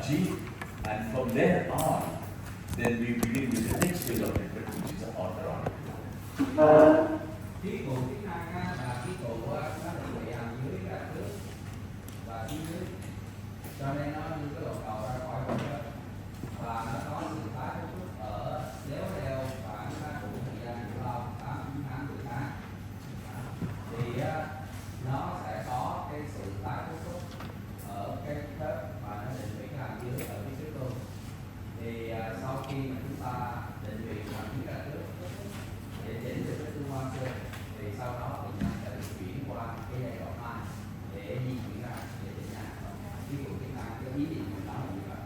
achieve, and from there on, then we begin with the next phase of treatment, which is orthodontic. Khí cụ chức năng á, là khí cụ á, nó được bị hàm dưới ra trước và xuống dưới, cho nên nó như cái lỗ cầu ra khỏi con đó, và nó có sự phá cấu trúc ở léo đeo khoảng đủ thời gian đủ lâu 8 tháng 10 tháng. Thì á, nó sẽ có cái sự phá cấu trúc ở cái khớp và nó định vị cái hàm dưới ở phía trước luôn. Thì sau khi mà chúng ta định vị hàm dưới ra trước để chỉnh được cái tương quan xương, thì sau đó bệnh nhân sẽ được chuyển qua cái giai đoạn 2 để di chuyển ra để chỉnh nha. Ví dụ cái ý định mình nói là như vậy.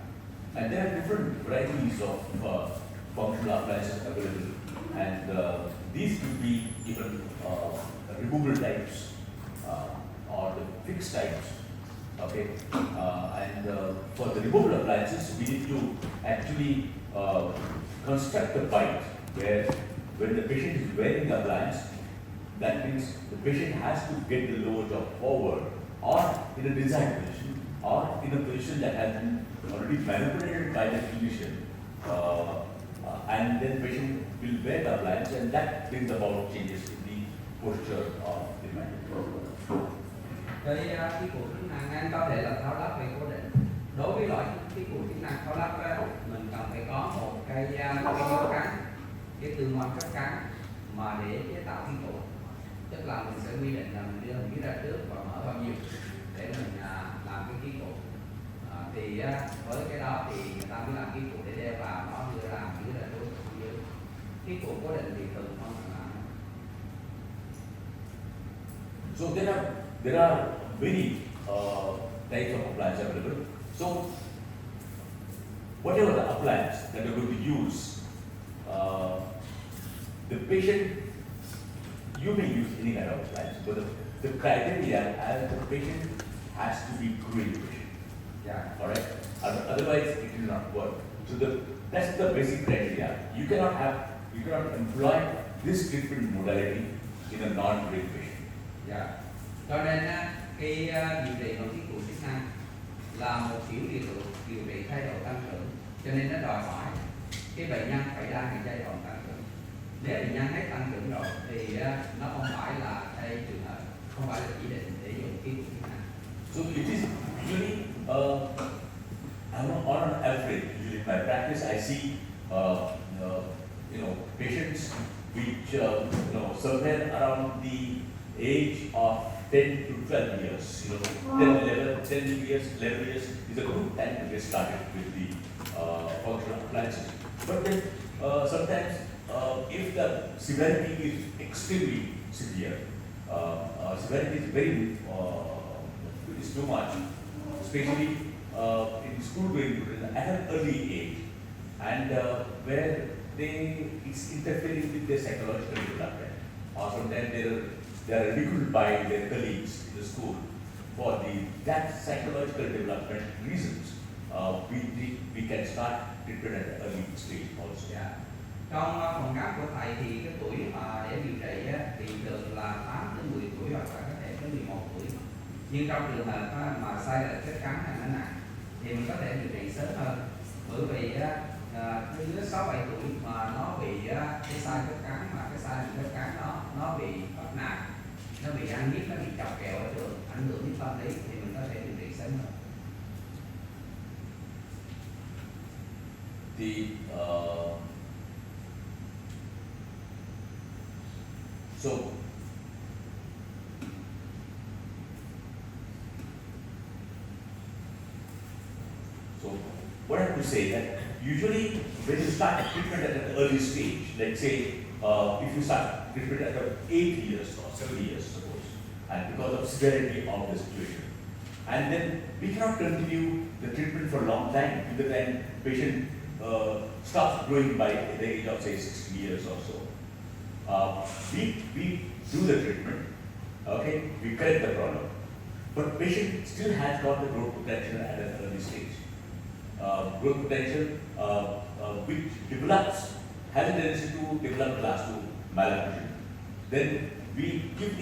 And there are different varieties of functional appliances available, and these could be even removable types or the fixed types. Okay, and for the removable appliances, we need to actually construct a bite where when the patient is wearing the appliance, that means the patient has to get the lower jaw forward or in a desired position or in a position that has been already manipulated by the clinician, and then patient will wear the appliance, and that brings about changes in the posture of the mandible. Cái khí cụ chức năng anh có thể là tháo lắp hay cố định. Đối với loại khí cụ chức năng tháo lắp á, mình cần phải có một cái dấu cắn, cái tương quan cấp cắn mà để chế tạo khí cụ. Tức là mình sẽ quy định là mình đưa hình dưới ra trước và mở bao nhiêu để mình làm cái khí cụ. Thì với cái đó thì người ta mới làm khí cụ để đeo vào, nó đưa ra dưới ra trước dưới. Khí cụ cố định thì thường không phải làm. So there are many types of appliances available. So whatever the appliance that you're going to use, the patient, you may use any kind of appliance, but the criteria as the patient has to be growing patient. Yeah. All right. Otherwise, it will not work. So that's the basic criteria. You cannot employ this treatment modality in a non-growing patient. Dạ. Cho nên cái điều trị bằng khí cụ chức năng là một kiểu điều trị thay đổi tăng trưởng, cho nên nó đòi hỏi cái bệnh nhân phải đang ở giai đoạn tăng trưởng. Nếu bệnh nhân hết tăng trưởng rồi thì nó không phải là cái trường hợp, không phải là chỉ định để dùng khí cụ chức năng. So it is usually on an average, usually in my practice, I see patients which somewhere around the age of 10 to 12 years. 10 years, 11 years is a good time to get started with the functional appliances. But then sometimes if the severity is extremely severe, severity is very is too much, especially in school going at an early age, and where it's interfering with their psychological development, or sometimes they are ridiculed by their colleagues in the school for that psychological development reasons. We can start treatment at an early stage also. Yeah. Trong phòng khám của thầy thì cái tuổi mà để điều trị thì thường là 8 đến 10 tuổi hoặc là có thể tới 11 tuổi. Nhưng trong trường hợp mà sai lệch chất cắn hay nó nặng thì mình có thể điều trị sớm hơn. Bởi vì cái đứa 6-7 tuổi mà nó bị cái sai chất cắn, mà cái sai chất cắn đó nó bị bắt nạt, nó bị ăn hiếp, nó bị chọc kẹo ở trường, ảnh hưởng đến tâm lý thì mình có thể điều trị sớm hơn. So what I have to say that usually when you start treatment at an early stage, let's say if you start treatment at 8 years or 7 years, suppose, and because of severity of the situation, and then we cannot continue the treatment for a long time till the time patient stops growing by the age of say 60 years or so. We do the treatment, okay, we correct the problem, but patient still has got the growth potential at an early stage. Growth potential which has a tendency to develop class 2 malnutrition. Then we give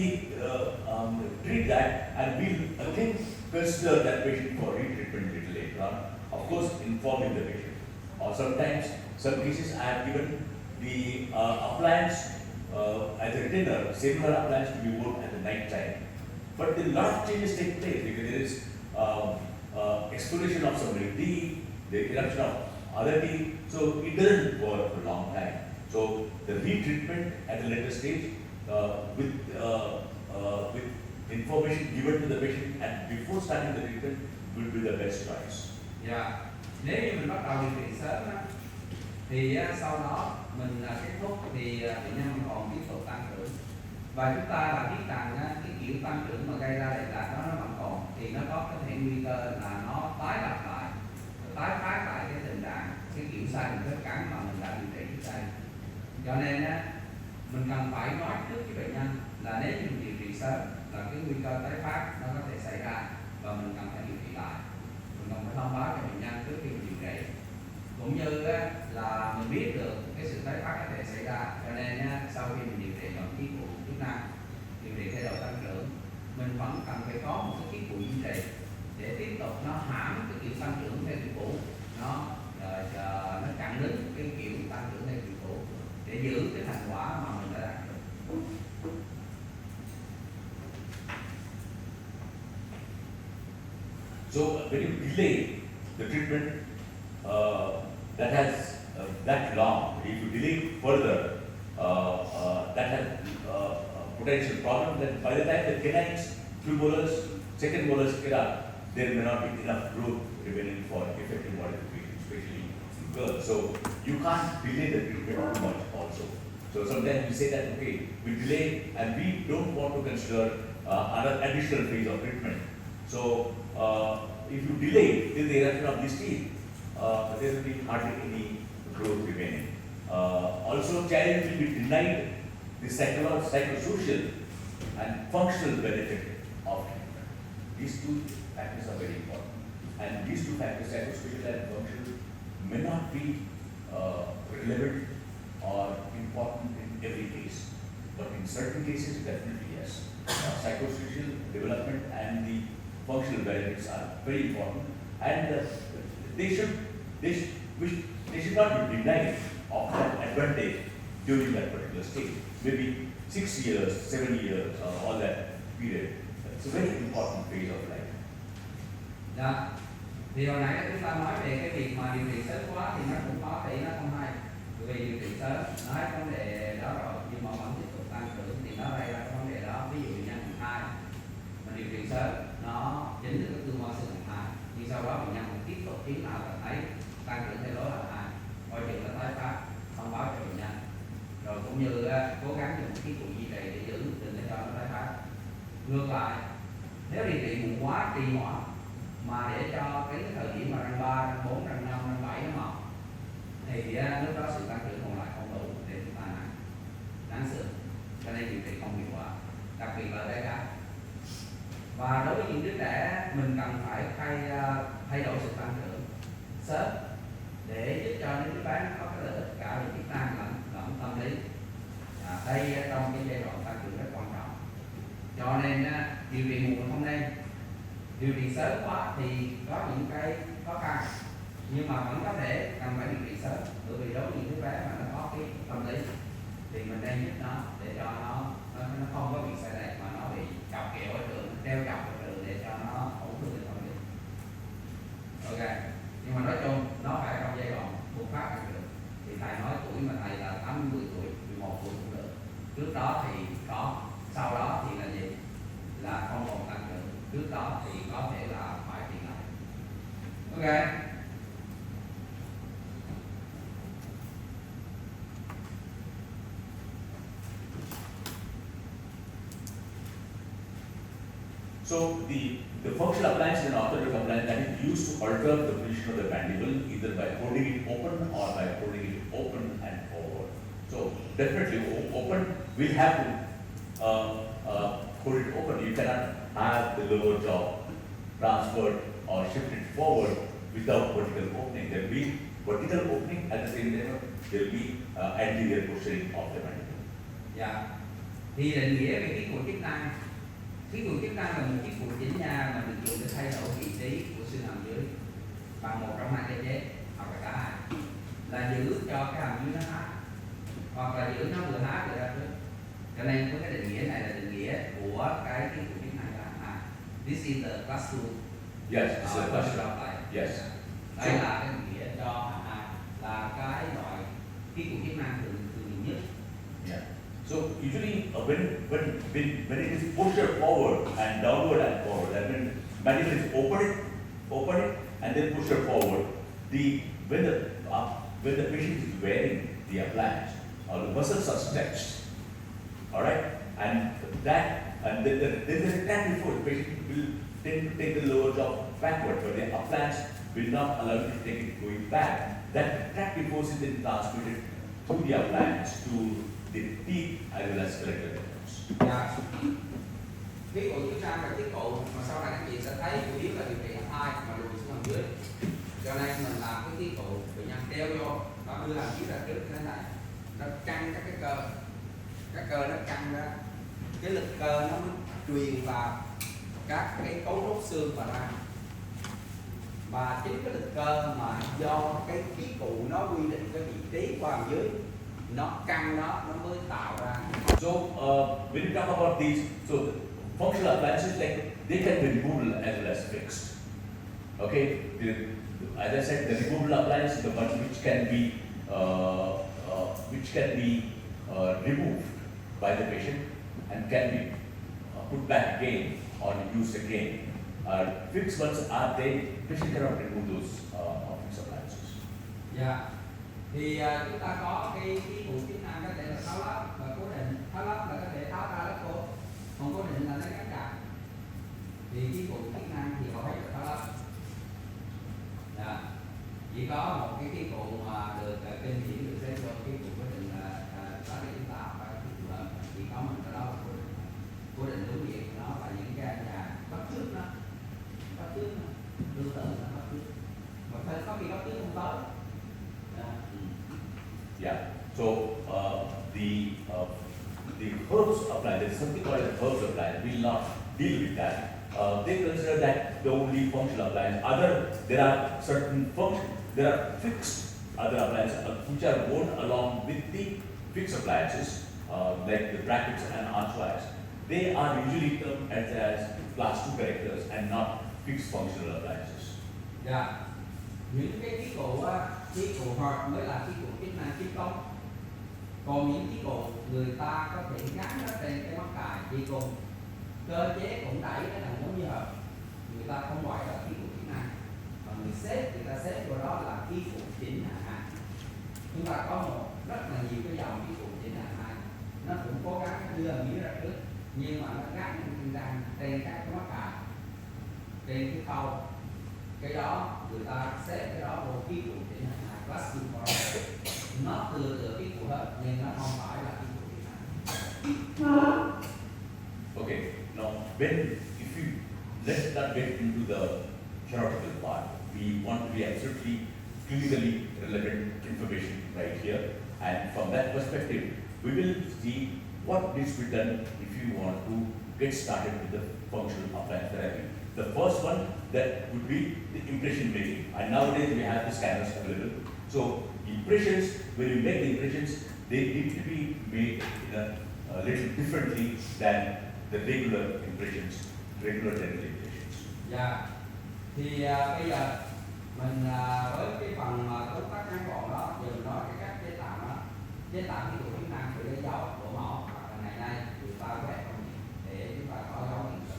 treat that, and we'll again consider that patient for retreatment little later. around, of course, informing the patient. Or sometimes, some cases I have given the appliance as a retainer, similar appliance to be worn at the night time. But a lot of changes take place because there is exploration of some teeth, the eruption of other teeth, so it doesn't work for a long time. So the retreatment at a later stage with information given to the patient and before starting the treatment will be the best choice. Dạ. Nếu như mình bắt đầu điều trị sớm á, thì sau đó mình kết thúc thì bệnh nhân còn tiếp tục tăng trưởng. Và chúng ta là biết rằng cái kiểu tăng trưởng mà gây ra lệch lạc đó nó vẫn còn, thì nó có cái thể nguy cơ là nó tái lặp lại, tái phát lại cái tình trạng cái kiểu sai đường khớp cắn mà mình đã điều trị trước đây. Cho nên mình cần phải nói trước với bệnh nhân là nếu như mình điều trị sớm là cái nguy cơ tái phát nó có thể xảy ra và mình cần phải điều trị lại. Mình cần phải thông báo cho bệnh nhân trước khi mình điều trị, cũng như là mình biết được cái sự tái phát có thể xảy ra. Cho nên sau khi mình điều trị bằng chiếc phụ chức năng, điều trị thay đổi tăng trưởng, mình vẫn cần phải có một cái chiếc phụ duy trì để tiếp tục nó hãm cái kiểu tăng trưởng theo kiểu cũ, nó chặn đứng cái kiểu tăng trưởng theo kiểu cũ để giữ cái thành quả mà mình đã đạt được. So when you delay the treatment that has that long, if you delay further, that has potential problem. Then by the time the canines, premolars, second molars get up, there may not be enough growth remaining for effective modification, especially in girls. So you can't delay the treatment too much also. So sometimes we say that okay, we delay and we don't want to consider another additional phase of treatment. So if you delay till the eruption of these teeth, there will be hardly any growth remaining. Also, child will be denied the psychosocial and functional benefit of treatment. These two factors are very important. And these two factors, psychosocial and functional, may not be relevant or important in every case. But in certain cases, definitely yes. Psychosocial development and the functional benefits are very important, and they should not be denied of that advantage during that particular stage. Maybe 6 years, 7 years, all that period. It's a very important phase of life. Dạ. Thì hồi nãy chúng ta nói về cái việc mà điều trị sớm quá thì nó cũng có thể nó không hay. Bởi vì điều trị sớm nó hết vấn đề đó rồi nhưng mà vẫn tiếp tục tăng trưởng thì nó gây ra cái vấn đề đó. Ví dụ như nhân thai mà điều trị sớm nó chính là cái tương quan sự thành thai, nhưng sau đó bệnh nhân cũng tiếp tục tiến nào là thấy tăng trưởng theo lối thành thai, coi chừng nó tái phát, thông báo cho bệnh nhân, rồi cũng như cố gắng dùng cái phụ duy trì để giữ đừng để cho nó tái phát. Ngược lại, nếu điều trị muộn quá, trì hoãn mà để cho cái thời điểm mà răng 3, răng 4, răng 5, răng 7 nó mọc thì lúc đó sự tăng trưởng còn lại không đủ để chúng ta nắng sườn, cho nên điều trị không hiệu quả, đặc biệt là bé gái. Và đối với những đứa trẻ mình cần phải thay đổi sự tăng trưởng sớm để giúp cho những đứa bé nó có cái lợi ích cả về chức năng lẫn tâm lý. Đây trong cái giai đoạn tăng trưởng rất quan trọng. Cho nên điều trị muộn không nên, điều trị sớm quá thì có những cái khó khăn, nhưng mà vẫn có thể cần phải điều trị sớm, bởi vì đối với những đứa bé mà nó có cái tâm lý thì mình nên giúp nó để cho nó không có bị sai lệch mà nó bị chọc kẹo ở trường, treo chọc ở trường để cho nó tổn thương đến tâm lý. Ok, nhưng mà nói chung nó phải trong giai đoạn bùng phát tăng trưởng. Thì thầy nói tuổi mà thầy là 80 tuổi, 11 tuổi cũng được. Trước đó thì có, sau đó thì là gì? Là không còn tăng trưởng. Trước đó thì có thể là phải trị lại. Ok. So the functional appliance is an orthodontic appliance that is used to alter the position of the mandible either by holding it open or by holding it open and forward. So definitely open, we'll have to hold it open. You cannot have the lower jaw transferred or shifted forward without vertical opening. There will be vertical opening, at the same time there will be anterior posturing of the mandible. Dạ. Thì định nghĩa về cái của chức năng. Cái của chức năng là một chiếc phụ chỉnh nha mà được dùng để thay đổi vị trí của xương hàm dưới. bằng một trong hai cơ chế hoặc là cả hai, là giữ cho cái hàm dưới nó hát hoặc là giữ nó vừa hát vừa ra trước. Cho nên với cái định nghĩa này là định nghĩa của cái ký chủ chức năng là hai. This is the class tool. Yes, it's a question. Yes. Đây là cái định nghĩa cho hàm hai, là cái loại ký chủ chức năng thường nhiều nhất. Yeah. So usually when it is pushed forward and downward and forward, and when manifold is open it and then push it forward, when the patient is wearing the appliance, the muscles are stretched. All right, and then the retractive force, patient will tend to take the lower jaw backward, but the appliance will not allow it to take it going back. That retractive force is then transmitted through the appliance to the teeth as well as skeletal nerves. Dạ. Ví dụ chức năng và tiết cụ mà sau này các chị sẽ thấy chủ yếu là điều trị hàm hai mà lùi xuống hàm dưới. Cho nên mình làm cái tiết cụ, bệnh nhân treo vô, nó đưa hàm dưới ra trước như thế này, nó căng các cái cơ nó căng ra, cái lực cơ nó mới truyền vào các cái cấu trúc xương và răng. Và chính cái lực cơ mà do cái khí cụ nó quy định cái vị trí qua hàm dưới, nó căng nó mới tạo ra. So when you talk about these, so functional appliances, like they can be removable as well as fixed. Okay, as I said, the removable appliance is the one which can be removed by the patient and can be put back again or used again. Fixed ones are they, patient cannot remove those fixed appliances. Dạ. Thì chúng ta có cái cụ chức năng có thể là tháo lắp và cố định. Tháo lắp là có thể tháo ra lắp vô, còn cố định là nó gắn chặt. Thì cái cụ chức năng thì hầu hết là tháo lắp. Dạ. Chỉ có một cái cụ mà được kinh nghiệm được xem cho cái cụ cố định là có thể chúng ta học cái cụ lớn. Chỉ có mình cái đó là cố định đúng việc của nó và những cái nhà bắt trước nó tương tự nó bắt trước. Mà phải có khi bắt trước không tới. Yeah. So the herbs appliance, there's something called as herbs appliance. We will not deal with that. They consider that the only functional appliance. There are fixed other appliances which are worn along with the fixed appliances, like the brackets and archways. They are usually termed as class 2 characters and not fixed functional appliances. Yeah. Những cái ký cụ hợp mới là ký cụ chức năng chức công. Còn những ký cụ người ta có thể gắn nó trên cái mắc cài đi cùng. Cơ chế cũng đẩy cái thằng giống như hợp. Người ta không gọi là ký cụ chức năng, mà người ta xếp vào đó là ký cụ chỉnh hạng hai. Chúng ta có rất là nhiều cái dòng ký cụ chỉnh hạng hai. Nó cũng cố gắng đưa miếng ra trước, nhưng mà nó gắn trên các cái mắc cài, trên cái khâu. Cái đó người ta xếp cái đó vô ký cụ chỉnh hạng hai, class 2. Nó từ ký cụ hết, nhưng nó không phải là ký cụ chỉnh hạng. Okay. Now, let's not get into the theoretical part. We want to be absolutely clinically relevant information right here, and from that perspective, we will see what needs to be done if you want to get started with the functional appliance therapy. The first one that would be the impression making, and nowadays we have the scanners available. So impressions, when you make the impressions, they need to be made in a little differently than the regular impressions, regular dental impressions. Dạ. Thì bây giờ mình với cái phần mà tóm tắt ngắn gọn đó, giờ mình nói cái cách chế tạo nó. Chế tạo cái chức năng để lấy dấu của mẫu hoặc là ngày nay người ta quét vào để chúng ta có dấu điện tử.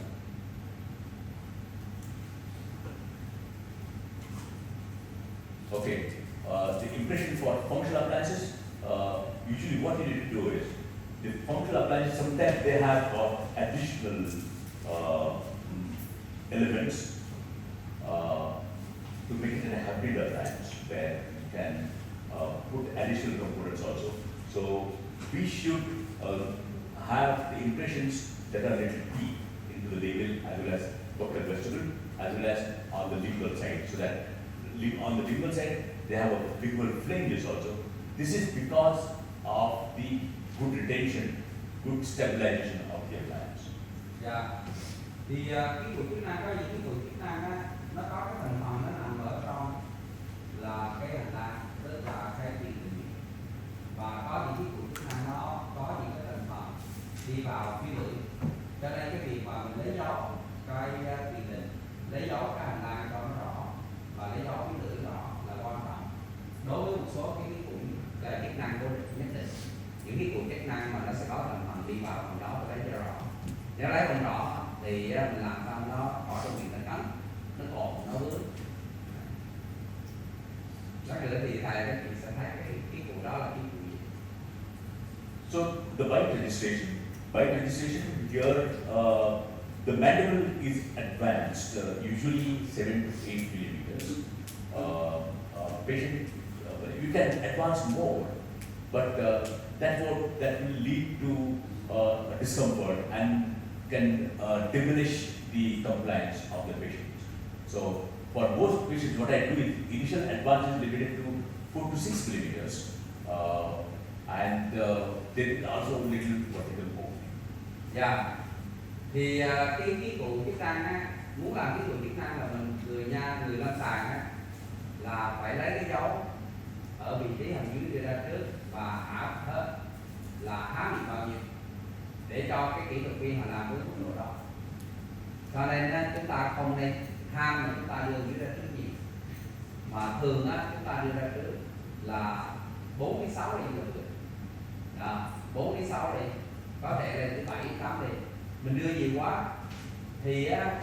Okay, the impression for functional appliances, usually what you need to do is, the functional appliances, sometimes they have additional elements to make it a hybrid appliance, where you can put additional components also. So we should have the impressions that are little deep into the label as well as buccal vestibule, as well as on the lingual side, so that on the lingual side they have a lingual flanges also. This is because of the good retention, good stabilization of the appliance. Dạ. Thì cái cụ chức năng có những cái cụ chức năng á, nó có cái thành phần nó nằm ở trong năng cố định nhất định. Những cái cụm chức năng mà nó sẽ có thành phần đi vào phần đó phải lấy cho rõ. Nếu lấy không rõ thì mình làm sao nó khỏi trong việc nó cắn, nó cột, nó vướng. Lát nữa thì thầy các chị sẽ thấy cái cụ đó là cái cụ gì. So the bite registration here, the mandible is advanced, usually 7 to 8 millimeters. Patient, you can advance more, but that will lead to discomfort and can diminish the compliance of the patient. So for most patients, what I do is initial advance is limited to 4 to 6 millimeters, and there is also little vertical bone. Dạ. Thì cái cụ chức năng á, muốn làm cái cụ chức năng là mình người lâm sàng á, là phải lấy cái dấu ở vị trí hàm dưới đưa ra trước và áp hết là há miệng bao nhiêu để cho cái kỹ thuật viên họ làm với mức độ đó. Cho nên á, chúng ta không nên ham mà chúng ta đưa dưới ra trước nhiều, mà thường á, chúng ta đưa ra trước là 4 đến 6 đi là được. Đó, 4 đến 6 đi, có thể lên tới 7 đến 8 đi. Mình đưa nhiều quá thì á,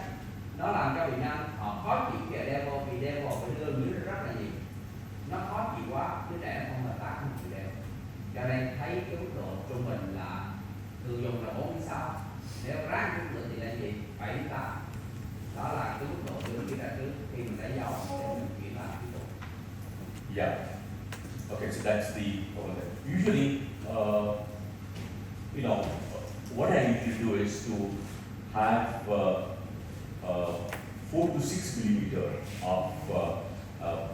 nó làm cho bệnh nhân họ khó chịu cái đeo vô, vì đeo vô phải đưa dưới rất là nhiều, nó khó chịu quá, đứa trẻ không hợp tác không chịu đeo. Cho nên thấy cái mức độ trung bình là thường dùng là 4 đến 6, nếu ráng chút nữa thì lên gì 7 đến 8. Đó là cái mức độ đưa đi ra trước khi mình lấy dấu để mình chuyển làm cái tục. Yeah. Okay, so that's the usually, what I usually do is to have 4 to 6 millimeter of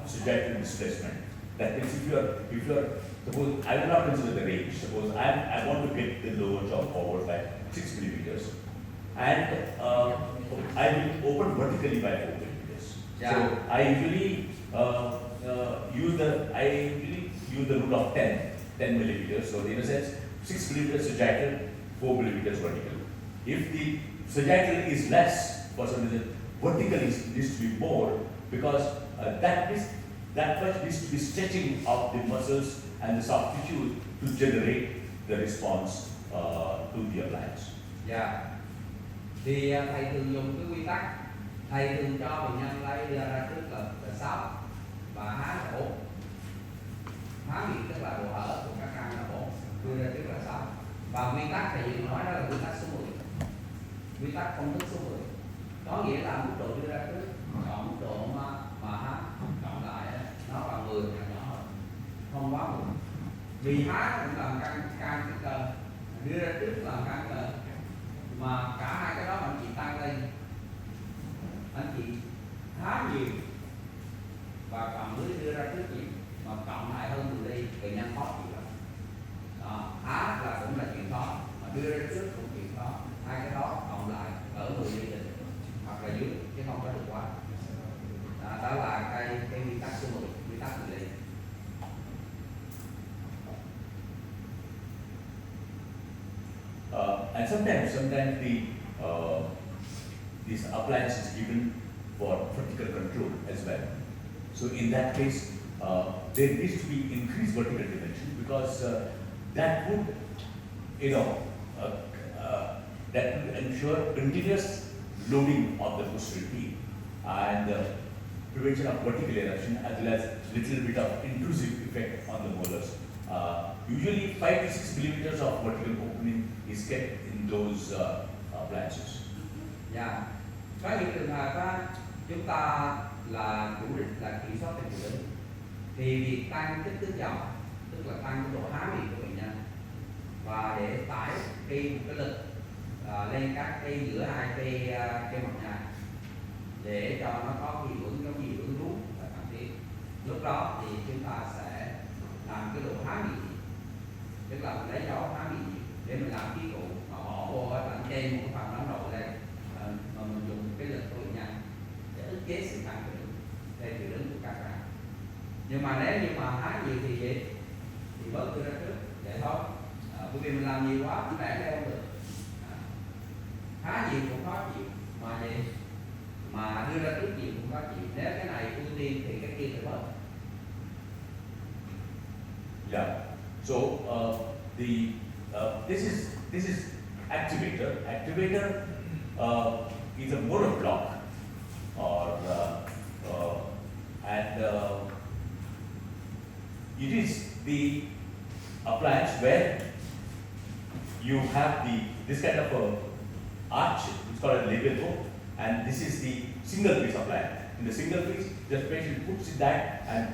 sagittal displacement. That means if you're suppose I will not consider the range. Suppose I want to get the lower jaw forward by 6 millimeters, and I will open vertically by 4 millimeters. Yeah. So I usually use the rule of 10 millimeters. So in a sense, 6 millimeters sagittal, 4 millimeters vertical. If the sagittal is less, for some reason, vertical needs to be more, because that much needs to be stretching of the muscles and the soft tissue to generate the response to the appliance. Dạ. Thì thầy thường dùng cái quy tắc, thầy thường cho bệnh nhân lấy đưa ra trước là 6 và há là 4. Há miệng tức là độ hở của các răng là 4, đưa ra trước là 6. Và nguyên tắc thầy vừa nói đó là nguyên tắc số 10. Nguyên tắc công thức số 10 có nghĩa là mức độ đưa ra trước cộng mức độ mà há cộng lại nó bằng 10 là nhỏ hơn, không quá 10. Vì há cũng làm căng cái cơ, đưa ra trước làm căng cơ, mà cả hai cái đó anh chị tăng lên, anh chị há nhiều và cầm lưới đưa ra trước nhiều, mà cộng lại hơn từ đi bệnh nhân khó chịu lắm. Đó, há là cũng là chuyện khó, mà đưa ra trước cũng chuyện khó. Hai cái đó cộng lại ở 10 ly định hoặc là dưới chứ không có được quá. Đó là cái nguyên tắc số 10, nguyên tắc 10 ly. And sometimes this appliance is given for vertical control as well. So in that case, there needs to be increased vertical dimension, because that would, that would ensure continuous loading of the posterior teeth and prevention of vertical eruption, as well as little bit of intrusive effect on the molars. Usually 5 to 6 millimeters of vertical opening is kept in those appliances. Dạ. Có những trường hợp á, chúng ta là chủ đích là kiểm soát tình phụ nữ, thì việc tăng kích thước dòng tức là tăng cái độ há miệng của bệnh nhân, và để tải cái lực lên các cái giữa hai cái mặt nhà để cho nó có cái hiệu ứng giống như hiệu ứng rút là cần thiết. Lúc đó thì chúng ta sẽ làm cái độ há miệng, tức là mình lấy dấu há miệng để mình làm cái cụ mà bỏ vô ở tận trên một cái phần nó nổi lên, mà mình dùng cái lực của bệnh nhân để ức chế sự tăng theo chiều đứng của các răng. Nhưng mà nếu như mà há nhiều thì gì thì bớt đưa ra trước vậy thôi. Bởi vì mình làm nhiều quá chúng ta đeo không được. Há nhiều cũng khó chịu, mà gì mà đưa ra trước nhiều cũng khó chịu. Nếu cái này ưu tiên thì cái kia phải bớt. Yeah. So this is activator. Activator is a monoblock, or it is the appliance where you have this kind of a arch. It's called a label, and this is the single piece appliance. In the single piece, the patient puts it that and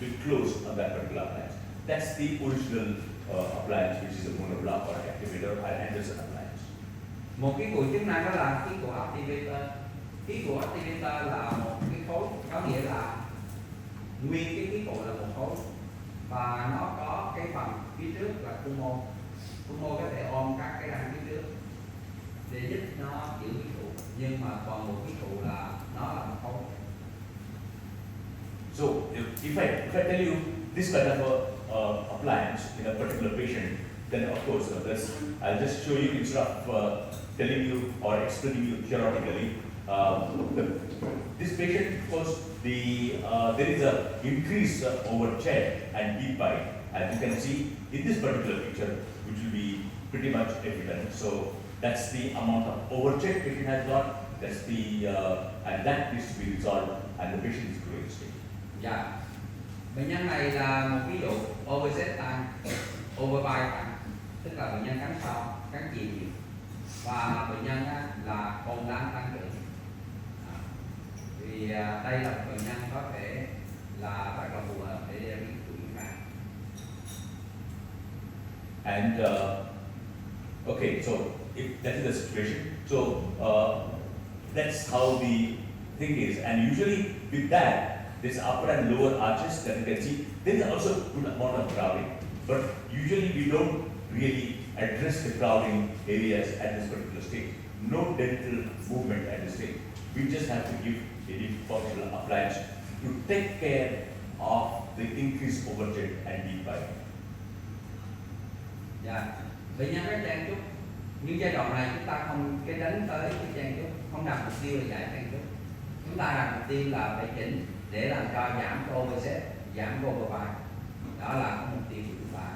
will close on that particular appliance. That's the original appliance, which is a monoblock or activator or Anderson appliance. Một cái cụ chức năng đó là cái cụ activator. Cái cụ activator là một cái khối, có nghĩa là nguyên cái cụ là một khối và nó có cái phần phía trước là cung mô. Cung mô có thể ôm các cái răng phía trước để giúp nó giữ cái cụ, nhưng mà còn một cái cụ là nó là một khối. So if I tell you this kind of appliance in a particular patient, then of course I'll just show you instead of telling you or explaining you theoretically. This patient, of course, there is a increase overchet and deep bite, as you can see in this particular picture, which will be pretty much evident. So that's the amount of overchet patient has got. That's the and that needs to be resolved, and the patient is growing stage. Dạ. Bệnh nhân này là một ví dụ overset tăng, overbite tăng, tức là bệnh nhân cắn sau, cắn chì nhiều, và bệnh nhân là cồn lăn tăng trưởng. Thì đây là một bệnh nhân có thể là rất là phù hợp để đeo cái cụ chức năng. And okay, so if that is the situation, so that's how the thing is, and usually with that, this upper and lower arches that you can see, there is also good amount of crowding, but usually we don't really address the crowding areas at this particular stage. No dental movement at this stage. We just have to give a functional appliance to take care of the increased overjet and deep bite. Dạ. Bệnh nhân có trang trúc, nhưng giai đoạn này chúng ta không cái đánh tới cái trang trúc, không đặt mục tiêu là giải trang trúc. Chúng ta đặt mục tiêu là phải chỉnh để làm cho giảm cái overset, giảm cái overbite. Đó là cái mục tiêu của chúng ta.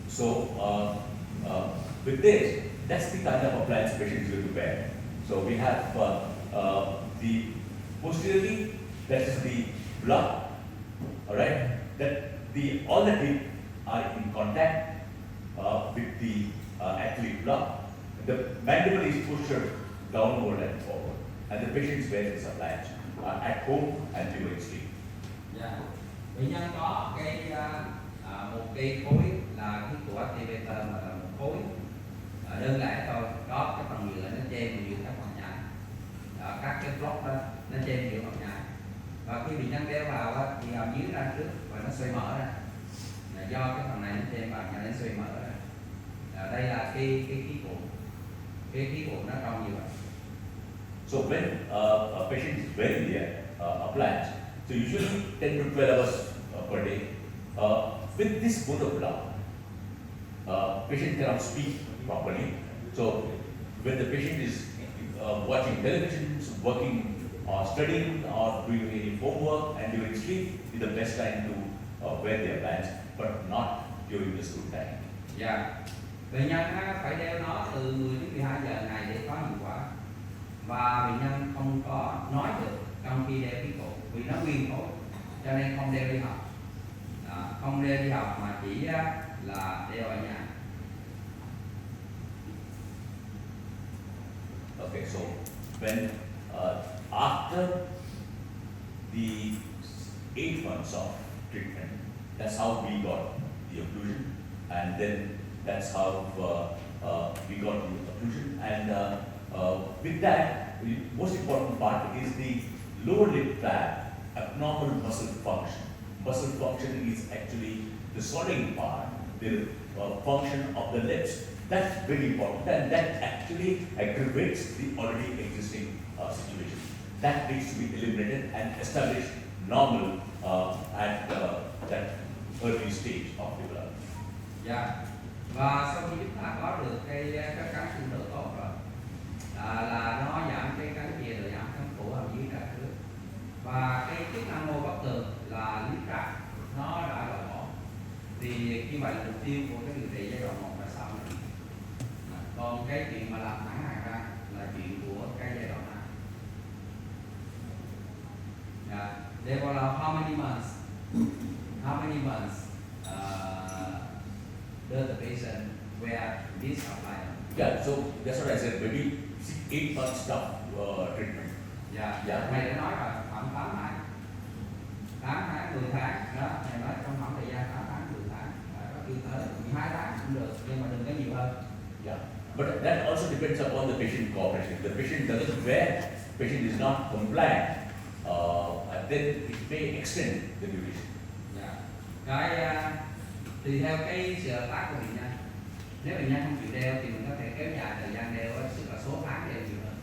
So with this, that's the kind of appliance patient is going to bear. So we have the posteriorly, that is the block, all right. That all the teeth are in contact with the acrylic block. The mandible is pushed downward and forward, and the patient is wearing this appliance at home and during sleep. Yeah. Bệnh nhân có một cái khối là cái của activator mà là một khối đơn giản thôi, có cái phần nhựa nó che vào giữa các phần nhảy, các cái block đó nó che giữa phần nhảy, và khi bệnh nhân đeo vào thì hàm dưới ra trước và nó xoay mở ra, do cái phần này nó che vào nhà nó xoay mở ra. Đây là cái khí cụ nó trong như vậy. So when a patient is wearing the appliance, so usually 10 to 12 hours per day, with this monoblock, patient cannot speak properly. So when the patient is watching television, working or studying or doing any homework and during sleep, is the best time to wear the appliance, but not during the school time. Dạ. Bệnh nhân phải đeo nó từ 10 đến 12 giờ ngày để có hiệu quả. Và bệnh nhân không có nói được trong khi đeo cái cụ vì nó nguyên khối, cho nên không đeo đi học. Không đeo đi học mà chỉ là đeo ở nhà. Okay, so when after the 8 months of treatment, that's how we got the occlusion, and then that's how we got the occlusion, and with that, the most important part is the lower lip flap abnormal muscle function. Muscle function is actually the swallowing part, the function of the lips. That's very important, and that actually aggravates the already existing situation. That needs to be eliminated and established normal at that early stage of development. Yeah. Và sau khi chúng ta có được các cắn xương đỡ tốt rồi, là nó giảm cái cắn chìa rồi giảm cắn cổ hàm dưới ra trước, và cái chức năng mô bất tường là lift trap nó như vậy là mục tiêu của cái điều trị giai đoạn 1 là xong rồi. Còn cái chuyện mà làm thẳng hàng ra là chuyện của cái giai đoạn 2. There were how many months? Does the patient wear this appliance? Yeah, so that's what I said, maybe 8 months of treatment. Dạ, thầy đã nói là khoảng 8 tháng, 10 tháng đó, thầy nói trong khoảng thời gian 8 tháng, 10 tháng, có khi tới 12 tháng cũng được, nhưng mà đừng có nhiều hơn. Yeah, but that also depends upon the patient cooperation. The patient doesn't wear, patient is not compliant, then it may extend the duration. Dạ. Cái tùy theo cái sự hợp tác của bệnh nhân. Nếu bệnh nhân không chịu đeo thì mình có thể kéo dài thời gian đeo, tức là số tháng đeo nhiều hơn.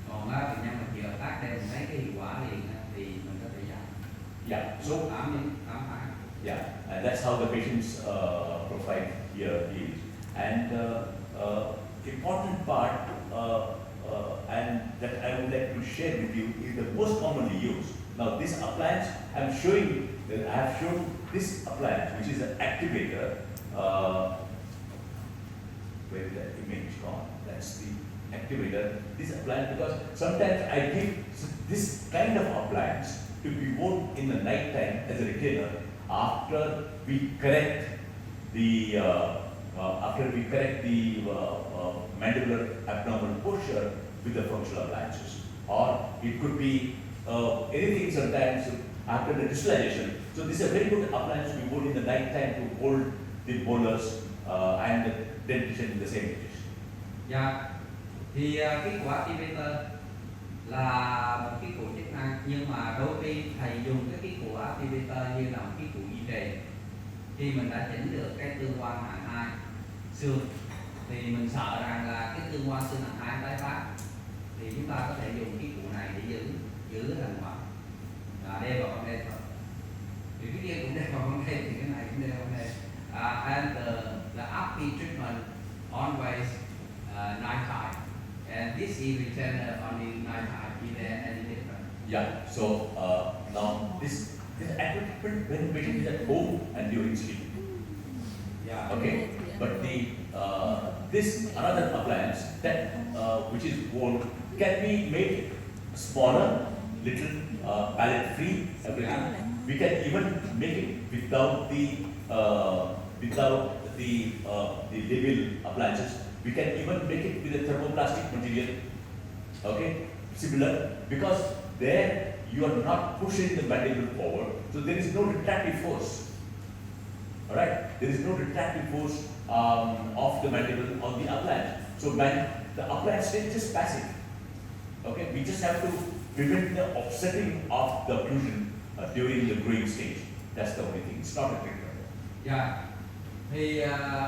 Còn bệnh nhân mà chịu hợp tác đeo mình thấy cái hiệu quả liền thì mình có thể giảm. Yeah, so 8 đến 8 tháng. yeah, and that's how the patient's profile here is. And important part, and that I would like to share with you is the most commonly used. Now this appliance, I'm showing that I have shown this appliance, which is an activator. Where is that image gone? That's the activator. This appliance, because sometimes I give this kind of appliance to be worn in the night time as a retainer after we correct the mandibular abnormal posture with the functional appliances, or it could be anything sometimes after the crystallization. So this is a very good appliance to be worn in the night time to hold the bolus and the dentition in the same position. Dạ, thì cái của activator là một cái cụ chức năng, nhưng mà đôi khi thầy dùng cái của activator như là một cái cụ duy trì. Khi mình đã chỉnh được cái tương quan hạng 2 xương thì mình sợ rằng là cái tương quan xương hạng 2 tái phát, thì chúng ta có thể dùng cái cụ này để giữ thành quả đeo vào con đen thôi. Thì cái kia cũng đeo vào con đen, thì cái này cũng đeo vào con đen. And the active treatment always night time, and this is retainer only night time. Is there any difference? Yeah. So now this treatment when patient is at home and during sleep. Yeah. Okay. But the this another appliance that which is worn can be made smaller, little pallet free, everything. We can even make it without the label appliances. We can even make it with a thermoplastic material. Okay, similar, because there you are not pushing the mandible forward, so there is no retractive force. All right, there is no retractive force of the mandible on the appliance. So the appliance is just passive. Okay, we just have to prevent the offsetting of the occlusion during the growing stage. That's the only thing. It's not a treatment. Dạ. Thì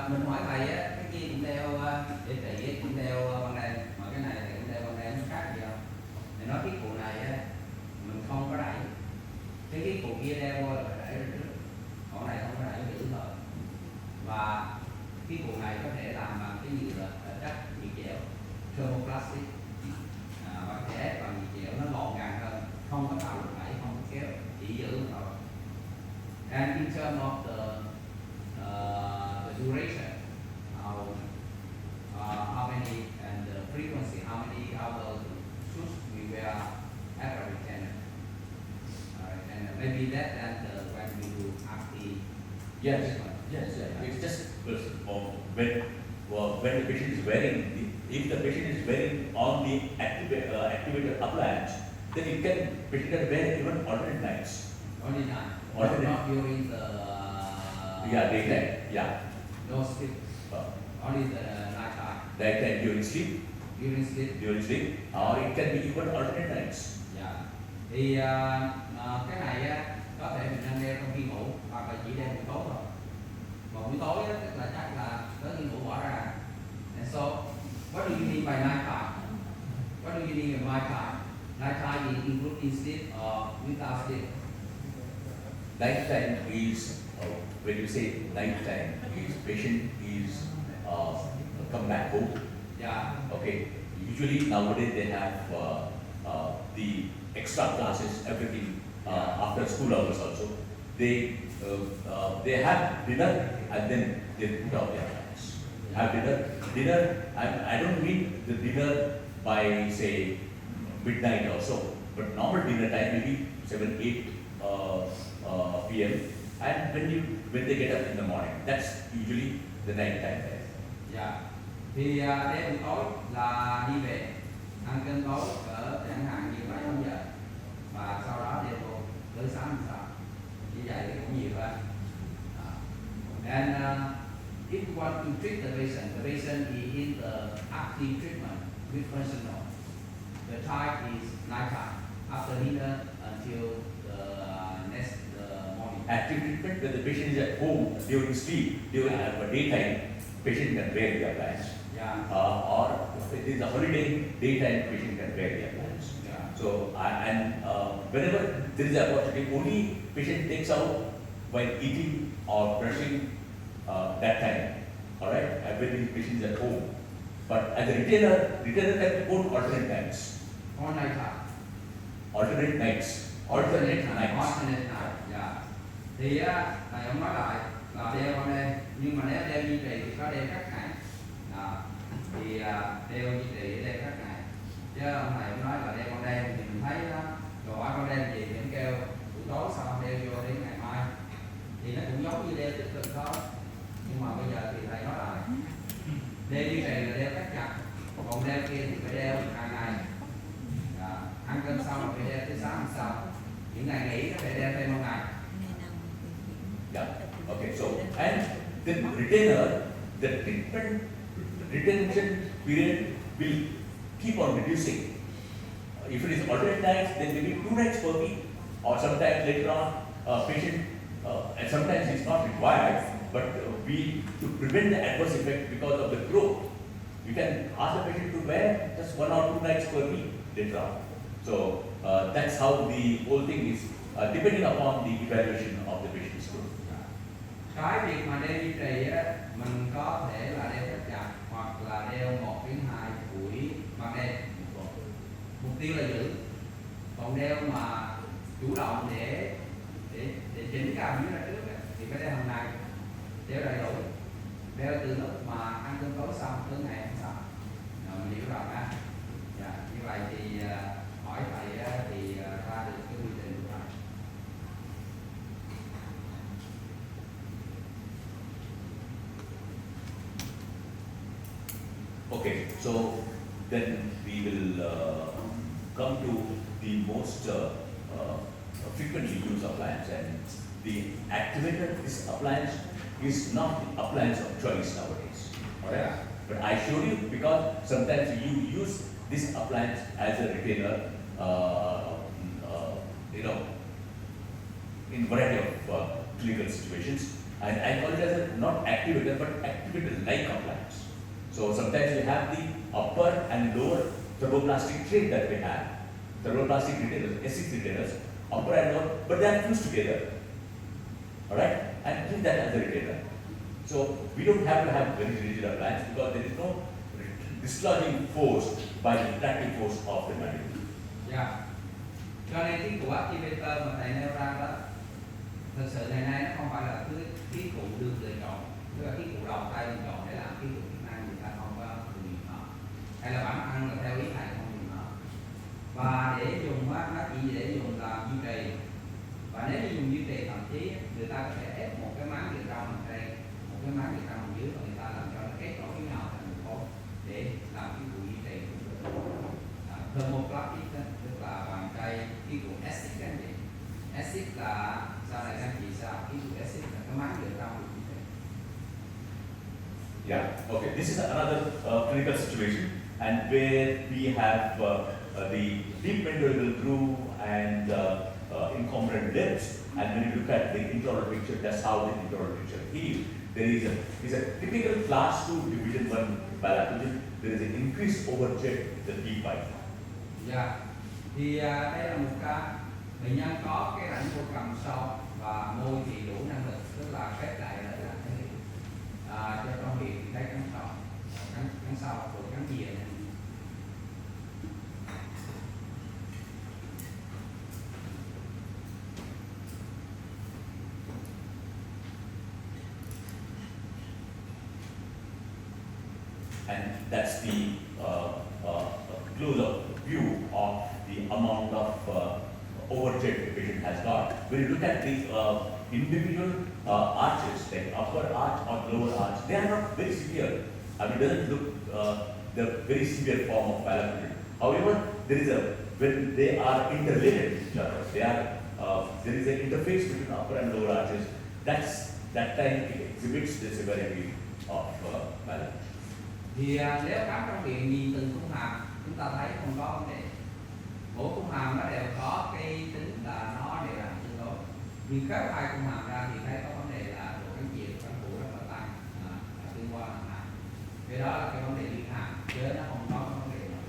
mình hỏi thầy á, cái kia cũng đeo để trị cũng đeo băng đen, mà cái này thì cũng đeo băng đen, nó khác gì không? Thì nói cái cụ này á, mình không có đẩy. Cái cụ kia đeo vô là phải đẩy ra trước, còn này không có đẩy, giữ thôi. Và cái cụ này có thể làm bằng cái nhựa chất nhiệt dẻo, thermoplastic, và có thể ép bằng nhiệt dẻo, nó gọn gàng hơn, không có tạo lực đẩy, không có kéo, chỉ giữ thôi. And in terms of the duration, how many, and the frequency, how many hours should we wear at a retainer? And maybe that when we do active. Yes. It's just when the patient is wearing, if the patient is wearing on the activator appliance, then patient can wear even alternate nights. Only night. Alternate. Not during the Daytime. Yeah. No sleep. Only the night time. Daytime during sleep. During sleep. Or it can be even alternate nights. Dạ. Thì cái này á, có thể mình nên đeo trong khi ngủ, hoặc là chỉ đeo buổi tối thôi. Mà buổi tối á, tức là chắc là tới khi ngủ bỏ ra. And so, what do you mean by night time? What do you mean by night time? Night time is including sleep or without sleep? Nighttime is when you say nighttime, is patient is come back home. Yeah. Okay. Usually nowadays they have the extra classes, everything after school hours also. They have dinner and then they put out their plans. Have dinner. Dinner, I don't mean the dinner by say midnight or so, but normal dinner time maybe 7, 8 p.m. And when they get up in the morning, that's usually the night time there. Dạ. Thì đến buổi tối là đi về ăn cơm tối ở chẳng hạn như 7-8 giờ và sau đó đi vô tới sáng hôm sau. Như vậy thì cũng nhiều hơn. And if you want to treat the patient is in the active treatment with personal. The time is night time after dinner until the next morning. Active treatment when the patient is at home during sleep, during daytime, patient can wear the appliance. Yeah. Or if it is a holiday, daytime patient can wear the appliance. Yeah. So whenever there is a opportunity, only patient takes out while eating or brushing that time. All right, when the patient is at home. But as a retainer can report alternate times. All night time. Alternate nights. Alternate night. Dạ. Thì thầy ông nói lại là đeo qua đây, nhưng mà nếu đeo duy trì thì có đeo các ngày. Đó. Thì đeo duy trì đeo các ngày. Chứ ông thầy ông nói là đeo con đen thì mình thấy đó, rồi hỏi con đen gì thì ông kêu buổi tối xong đeo vô đến ngày mai. Thì nó cũng giống như đeo tích cực thôi. Nhưng mà bây giờ thì thầy nói lại đeo duy trì là đeo các chặt, còn đeo kia thì phải đeo hàng ngày. Ăn cơm xong rồi phải đeo tới sáng hôm sau. Những ngày nghỉ có thể đeo thêm một ngày. Yeah. Okay. So and the retainer, the treatment retention period will keep on reducing. If it is alternate nights, then maybe 2 nights per week, or sometimes later on, patient and sometimes it's not required, but to prevent the adverse effect because of the growth, you can ask the patient to wear just 1 or 2 nights per week later on. So that's how the whole thing is depending upon the evaluation of the patient's growth. Cái việc mà đeo duy trì á, mình có thể là đeo thắt chặt hoặc là đeo 1 đến 2 buổi ban đêm. Mục tiêu là giữ. Còn đeo mà chủ động để chỉnh cao dưới ra trước á, thì phải đeo hàng ngày. Đeo đầy đủ. Đeo từ lúc mà ăn cơm tối xong tới ngày hôm sau. Rồi mình hiểu rồi ha. Dạ, như vậy thì hỏi thầy thì ra được cái quy trình của thầy. Okay, so then we will come to the most frequently used appliance, and the activator. This appliance is not the appliance of choice nowadays. Alright, Yeah. but I showed you because sometimes you use this appliance as a retainer, in variety of clinical situations, and I call it as a not activator but activator-like appliance. So sometimes you have the upper and lower thermoplastic tray that we have, thermoplastic retainers, S6 retainers, upper and lower, but they are fused together. Alright, and use that as a retainer. So we don't have to have very rigid appliance because there is no dislodging force by the retracting force of the mandible. Yeah. Cho nên cái của activator mà thầy nêu ra đó, thực sự ngày nay nó không phải là cứ khí cụ được lựa chọn, tức là khí cụ đầu tay mình chọn để làm khí cụ chức năng, người ta không có dùng nó, hay là bản thân là theo ý thầy không dùng nó. Và để dùng á, nó chỉ để dùng làm duy trì. Và nếu như dùng duy trì, thậm chí người ta có thể ép một cái máng điện trong ở đây, một cái máng điện trong ở dưới, và người ta làm cho nó kết nối với nhau thành một khối để làm khí cụ duy trì. Thermoplastic tức là bằng cây khí cụ acid các anh chị. Acid là sau này các anh chị sao? Khí cụ acid là cái máng điện trong của duy trì. Yeah, okay. This is another clinical situation, and where we have the deep mandibular groove and incompetent lips, and when you look at the intraoral picture, that's how the intraoral picture is. There is a typical class 2 division 1 pathogen. There is an increased overjet the T5. Yeah. Thì đây là một ca bệnh nhân có cái rãnh vô cầm sâu và môi thì đủ năng lực, tức là khép lại ở là cho trong miệng thì thấy cắn sâu, cắn sâu rồi cắn dìa này. and that's the close-up view of the amount of overjet the patient has got. When you look at the individual arches, like upper arch or lower arch, they are not very severe. I mean, it doesn't look the very severe form of malabsorption. However, there is when they are interrelated with each other, there is an interface between upper and lower arches. That time it exhibits the severity of malabsorption. Thì nếu khám trong viện nhìn từng khung hàm, chúng ta thấy không có vấn đề. Mỗi khung hàm nó đều có cái tính là nó đều là tương đối. Nhưng khớp hai khung hàm ra thì thấy có vấn đề là độ cán chịu cán phụ rất là tăng, tương quan là hàm. Cái đó là cái vấn đề liên hàm, chứ nó không có vấn đề nào.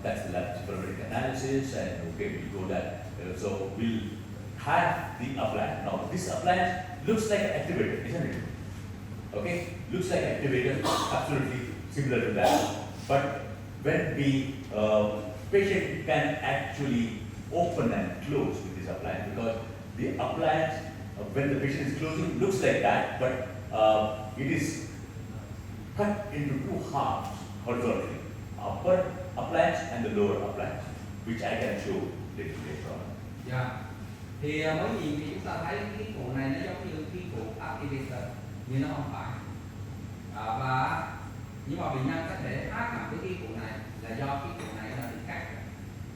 That's the laboratory analysis, and okay, we go that. So we'll have the appliance. Now this appliance looks like an activator, isn't it? Okay, looks like activator, absolutely similar to that. But when the patient can actually open and close with this appliance, because the appliance, when the patient is closing, looks like that, but it is cut into two halves horizontally, upper appliance and the lower appliance, which I can show later on. Yeah. Thì mới nhìn thì chúng ta thấy cái cụ này nó giống như cái cụ activator, nhưng nó không phải. Và nhưng mà bệnh nhân có thể áp dụng cái cụ này là do cái cụ này là bị cắt.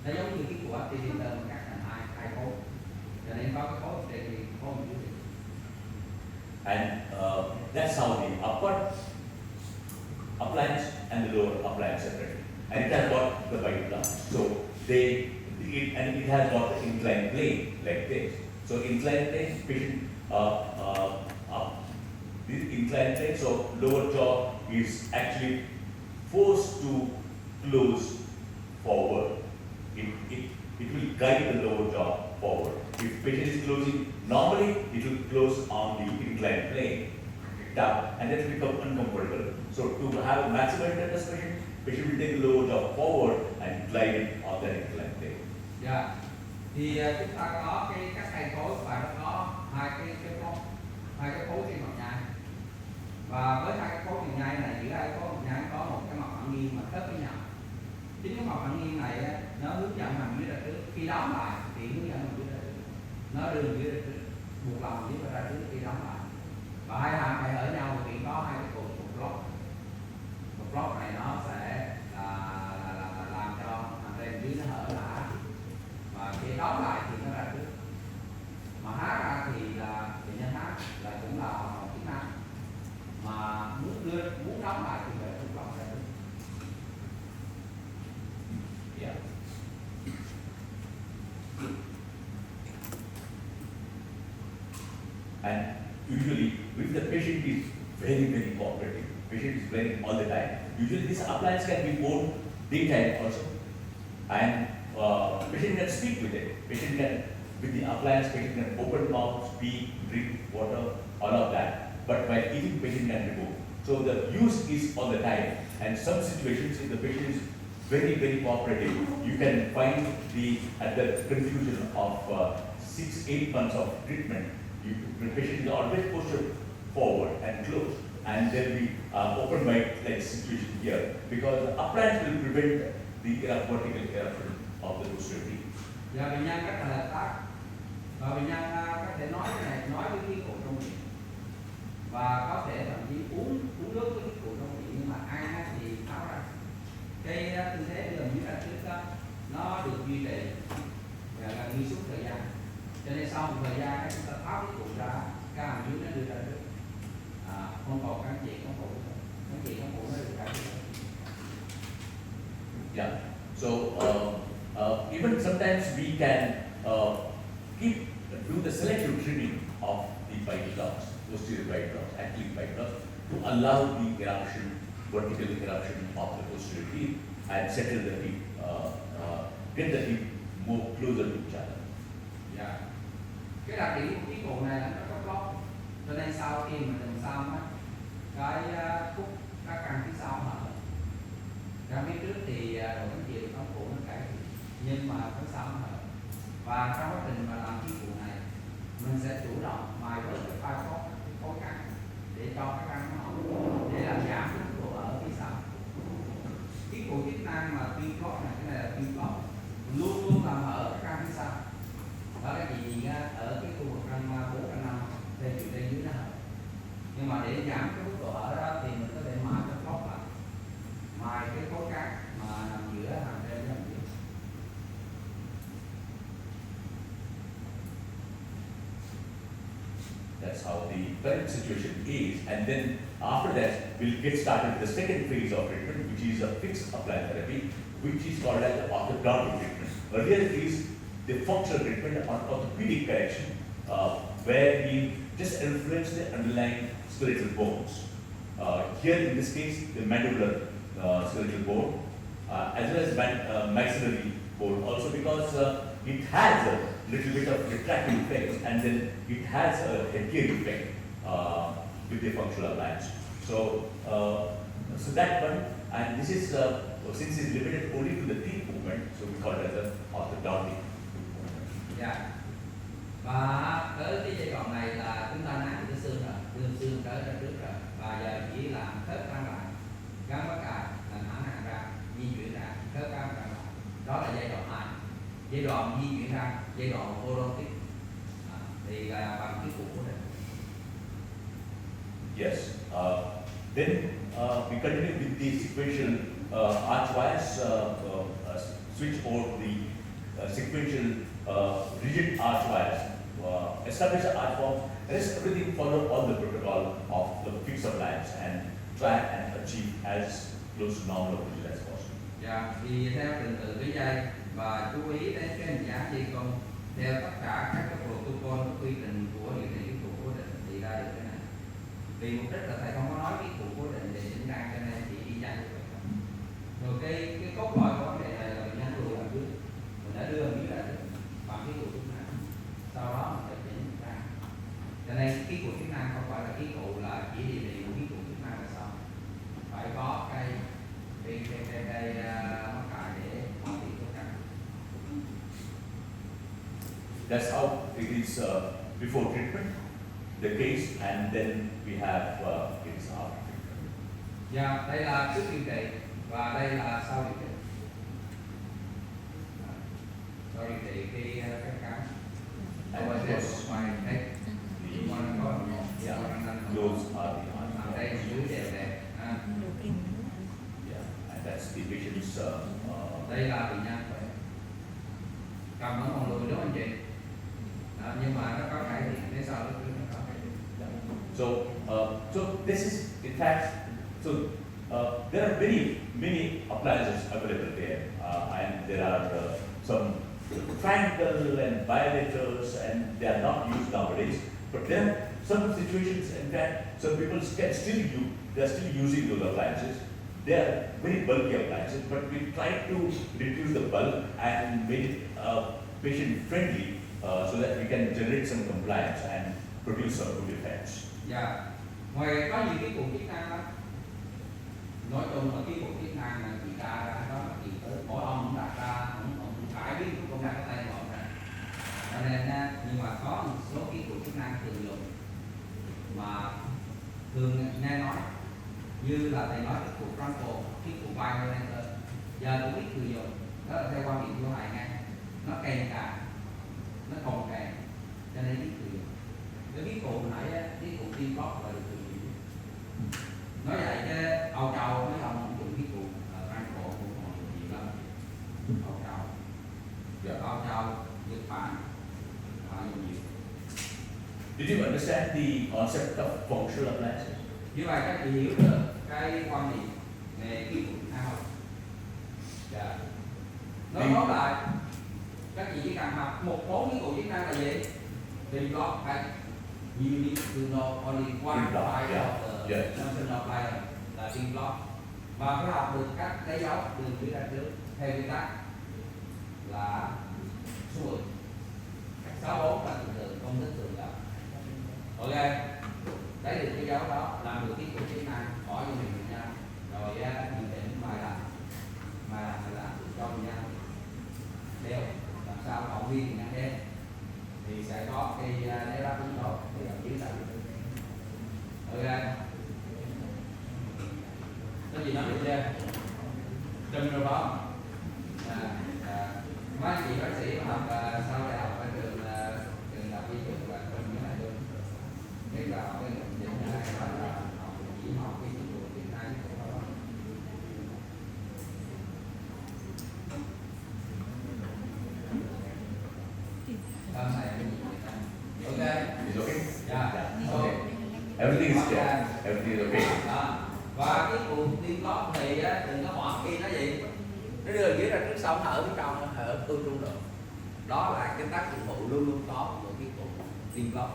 Nó giống như cái cụ activator mà cắt thành hai khối. Cho nên có cái khối để thì khối một chút. And that's how the upper appliance and the lower appliance separate. And it has got the white blood. So it has got the inclined plane like this. So inclined plane, patient this inclined plane, so lower jaw is actually forced to close forward. It will guide the lower jaw forward. If patient is closing normally, it will close on the inclined plane, down, and that will become uncomfortable. So to have a maximum tenderness patient will take the lower jaw forward and glide it on that inclined plane. Yeah. Thì chúng ta có các hai khối và nó có hai cái khối trên mặt nhai. Và với hai cái khối mặt nhai này, giữa hai khối mặt nhai có một cái mặt phẳng nghiêng mà khớp với nhau. Chính cái mặt phẳng nghiêng này nó hướng dẫn nằm dưới ra trước, khi đóng lại thì hướng dẫn nằm dưới ra trước. Nó đưa dưới ra trước, buộc lòng dưới ra trước khi đóng lại. Và hai hàm này ở nhau thì có hai cái cột một block. Một block này nó sẽ làm cho hàm trên dưới nó hở là và khi đóng lại thì nó ra trước. Mà há ra thì là bệnh nhân há là cũng là một chức năng. Mà muốn đóng lại thì phải thuộc lòng ra trước. Yeah. And usually, if the patient is very cooperative, patient is playing all the time, usually this appliance can be worn daytime also. And patient can speak with it. Patient can, with the appliance, patient can open mouth, speak, drink water, all of that. But while eating, patient can remove. So the use is all the time. And some situations, if the patient is very cooperative, you can find at the conclusion of 6-8 months of treatment, the patient is always pushed forward and close. And there will be open like situation here, because the appliance will prevent the vertical eruption of the posterior teeth. Và bệnh nhân rất là lệch tác. Và bệnh nhân có thể nói cái này, nói với cái cổ trong miệng. Và có thể thậm chí uống nước với cái cổ trong miệng, nhưng mà ăn thì tháo ra. Cái tư thế gần như là trước đó, nó được duy trì và gần như suốt thời gian. Cho nên sau một thời gian chúng ta tháo cái cổ ra, cái hàm dưới nó đưa ra trước. Không còn cán chị cán phụ nó được ra trước. Yeah. So even sometimes we can do the selective trimming of the bite blocks, posterior bite blocks, actually bite blocks, to allow the eruption, vertical eruption of the posterior teeth and settle the teeth, get the teeth more closer to each other. Yeah. Cái đặc điểm của cái cổ này là nó có block, cho nên sau khi mà làm xong á, cái khúc các căn phía sau mở. Ra phía trước thì độ cánh chịu của cổ nó cải thiện, nhưng mà phía sau nó hở. Và trong quá trình mà làm cái cụ này, mình sẽ chủ động mài bớt cái khối cắn để để giảm cái mức độ hở đó thì mình có thể mài cái khớp lại, mài cái khối cát mà nằm giữa hàm trên với hàm dưới. That's how the current situation is, and then after that we'll get started with the second phase of treatment, which is a fixed appliance therapy, which is called as the orthodontic treatment. Earlier it is the functional treatment or orthopedic correction, where we just influence the underlying skeletal bones. Here in this case, the mandibular skeletal bone, as well as maxillary bone, also because it has a little bit of retractive effect, and then it has a headgear effect with the functional appliance. So, so that one, and this is since it's limited only to the teeth movement, so we call it as an orthodontic movement. Yeah. Và tới cái giai đoạn này là chúng ta nắn cái xương rồi, đưa xương tới ra trước rồi, và giờ chỉ làm khớp răng lại, gắn bắt cài, làm thẳng hàng ra, di chuyển ra, khớp răng lại. Đó là giai đoạn 2. Giai đoạn di chuyển răng, giai đoạn orthodontic thì là bằng cái cục cố định. Yes. Then we continue with the sequential arch wires, switch over to the sequential rigid arch wires, establish the arch form, rest everything follow all the protocol of the fixed appliance and try and achieve as close to normal occlusion as possible. Dạ, thì theo trình tự cái dây và chú ý đến cái hình dáng dây công theo tất cả các cái protocol, các quy trình của điều trị cục cố định thì ra được cái này. Vì mục đích là thầy không có nói cái cục cố định để chỉnh răng, cho nên chỉ đi dạy như vậy. Rồi cái cốt lõi của vấn đề này là bệnh nhân lùi làm dưới, mình đã đưa miếng ra được bằng cái cục chức năng, sau đó mình phải chỉnh răng. Cho nên cái cục chức năng không phải là cái cụ là chỉ điều trị một cái cục chức năng là xong, phải có cái mắc cài để hoàn thiện tất cả. That's how it is before treatment, the case, and then we have it is after treatment. Dạ, đây là trước điều trị và đây là sau điều trị. Sau điều trị khi các cắn. And of course, ngoài đây, the, ngoài có một yeah, nằm those are the đây dưới đều đẹp. yeah, and that's the patient's Đây là bệnh nhân khỏe. Cầm nó còn lùi đúng không anh chị? Nhưng mà nó có cải thiện, nếu sau đó nó có cải thiện. So, so this is in fact, so there are many appliances available there, and there are some triangle and bilaters, and they are not used nowadays. But there are some situations, in fact, some people can still use, they are still using those appliances. They are very bulky appliances, but we try to reduce the bulk and make it patient friendly, so that we can generate some compliance and produce some good effects. Dạ. Ngoài có nhiều cái cục chức năng đó. Nói chung là cái cục chức năng là chị ra đó là chị tới mỗi ông cũng đặt ra, cũng phải biết cũng đặt cái tay gọn ra. Cho nên nhưng mà có một số cái cục chức năng thường dùng mà thường nghe nói như là thầy nói cái cục frontal, cái cục bilateral, giờ cũng biết người dùng, đó là theo quan điểm của thầy nghe, nó kèm cả, nó còn kèm, cho nên biết người dùng. Cái cụ nãy cái cụ tiên bóp là được người dùng. Nói vậy chứ Âu Châu mấy ông cũng dùng cái cụ răng cổ cũng còn nhiều lắm. Âu Châu, Âu Châu, Nhật Bản dùng nhiều. Did you understand the concept of functional appliances? Như vậy các chị hiểu được cái quan điểm về cái cụ chức năng không? Dạ. Nói tóm lại, các chị chỉ cần học một bốn cái cụ chức năng là gì? Tìm block hay you need to know only one type of the functional appliance là pin block, và phải học được cách lấy dấu đường dưới ra trước theo quy tắc là số 10. 64 là thường thường, công thức thường gặp. Ok, lấy được cái dấu đó, làm được cái cục chức năng, bỏ vô miệng bệnh nhân, rồi mình định mai làm cho bệnh nhân đeo, làm sao động viên bệnh nhân đeo thì sẽ có cái đeo đáp ứng tốt thì là dưới tại. Ok, có gì nói được chưa? Trùm rồi đó. Mấy anh chị bác sĩ học sau đại học ở trường đại học y dược và trường như này luôn. Biết là học cái bệnh viện này là Everything is there. Everything is okay. Đó. Và cái cuộc tiên lót thì á, đừng có bỏ khi nó gì, nó đưa dưới ra trước xong thở phía trong, thở tương trung được. Đó là cái tác dụng phụ luôn luôn có của cái cuộc tiên lót.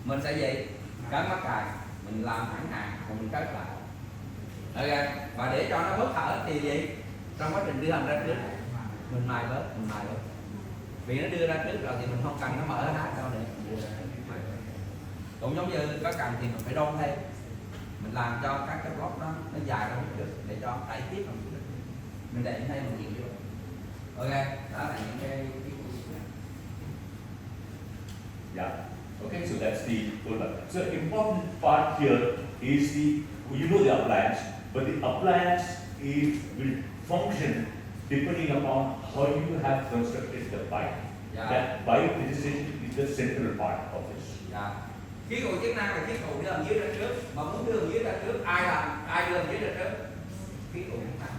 Mình sẽ gì, cắn mắt cài, mình làm thẳng hàng, rồi mình cất lại. Ok. Và để cho nó bớt thở thì gì, trong quá trình đưa hành ra trước, mình mài bớt. Vì nó đưa ra trước rồi thì mình không cần nó mở hát đâu để đưa ra. Cũng giống như có cần thì mình phải đôn thêm, mình làm cho các cái block đó nó dài ra một chút để cho đẩy tiếp một chút, mình đẩy thêm một nhiều vô. Ok, đó là những cái Yeah. Okay, so that's the whole part. So important part here is the appliance, but the appliance will function depending upon how you have constructed the pipe. Yeah. That pipe registration is the central part of this. dạ. Khí cụ chức năng là khí cụ đưa hầm dưới ra trước, mà muốn đưa hầm dưới ra trước ai đưa hầm dưới ra trước? Khí cụ chức năng.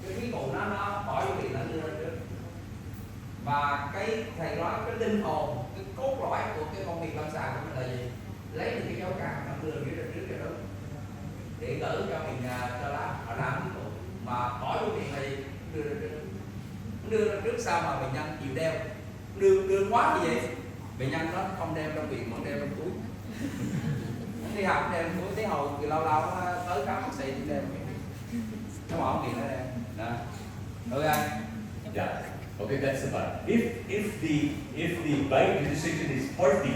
Cái khí cụ nó bỏ vô điện nó đưa ra trước. Và cái thầy nói cái linh hồn, cái cốt lõi của cái công việc lâm sàng của mình là gì? Lấy được cái dấu cam nó đưa hầm dưới ra trước cho đúng, để gửi cho mình cho họ làm khí cụ, mà bỏ vô điện là gì? Đưa ra trước. Đưa ra trước sao mà bệnh nhân chịu đeo? Đưa quá như vậy, bệnh nhân nó không đeo trong viện mà đeo trong túi. Đi học đeo trong túi, tí hồi thì lâu lâu nó tới khám bác sĩ thì đeo nó bỏ viện nó đeo. Đó. Ok. Yeah. Okay, that's the part. If the pipe registration is faulty,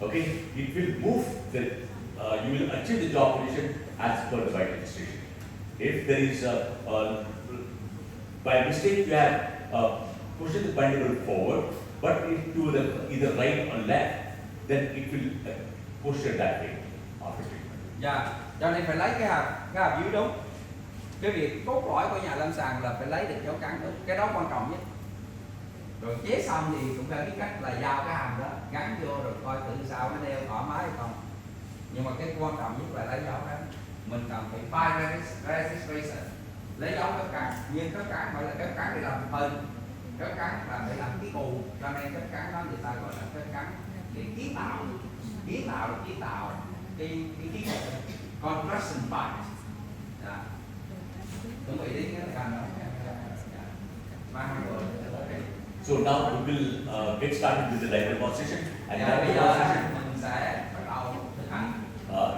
okay, it will move you will achieve the job position as per the pipe registration. If there is by mistake you have pushed the bundle forward, but if to the either right or left, then it will push it that way after treatment. Dạ, cho nên phải lấy cái hàm dưới đúng. Cái việc cốt lõi của nhà lâm sàng là phải lấy được dấu cắn đúng, cái đó quan trọng nhất. Rồi chế xong thì cũng phải biết cách là giao cái hàm đó gắn vô rồi coi thử sao nó đeo thoải mái hay không. Nhưng mà cái quan trọng nhất là lấy dấu cắn. Mình cần phải file registration, lấy dấu cấp cắn, nhưng cấp cắn phải là cấp cắn để làm hình, cấp cắn là phải làm cái cù, cho nên cấp cắn đó người ta gọi là cấp cắn để kiến tạo cái ký hiệu construction pipe. Dạ. Chuẩn bị đến cái cần đó. So now we will get started with the live demonstration. And Dạ, live bây giờ demonstration, mình sẽ bắt đầu thực hành.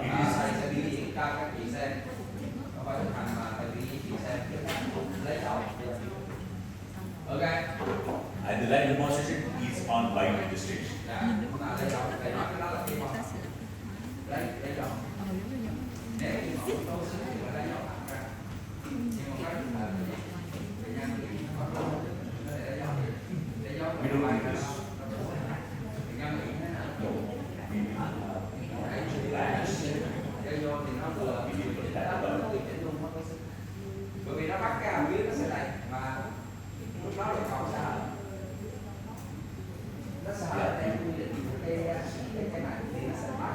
it is Thầy sẽ biểu diễn cho các chị xem. Không phải thực hành mà thầy biểu diễn chị xem chứ lấy dấu. Ok. and the live demonstration is on pipe registration. Dạ, chúng ta lấy dấu. Thầy nói cái đó là cái gì? Lấy dấu. Nếu như mà không có sức thì phải lấy dấu thẳng ra. Nhưng mà cái là bệnh nhân thì có lỗi nó để lấy dấu. Lấy dấu We don't do this. bệnh nhân nghĩ thế nào? No, we will relax. Để vô thì nó vừa nó tùy chỉnh luôn, không có sức. Bởi vì nó bắt cái hàm dưới nó sẽ đẩy mà lúc đó là còn sao? Nó sẽ ở theo quy định của cái này thì nó sẽ bắt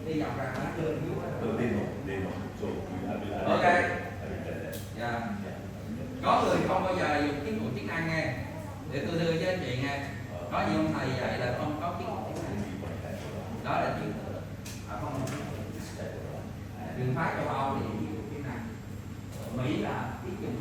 đi dọc ra nó đưa dưới. No, they know. So I will Okay. tell them. Dạ. Yeah. Có người không bao giờ dùng cái cụ chức năng nghe. Để tôi đưa cho anh chị nghe. Có nhiều ông thầy dạy là không có cái cụ chức năng. Đó là chuyện không. Trường phái châu Âu thì dùng chức năng. Mỹ là biết dùng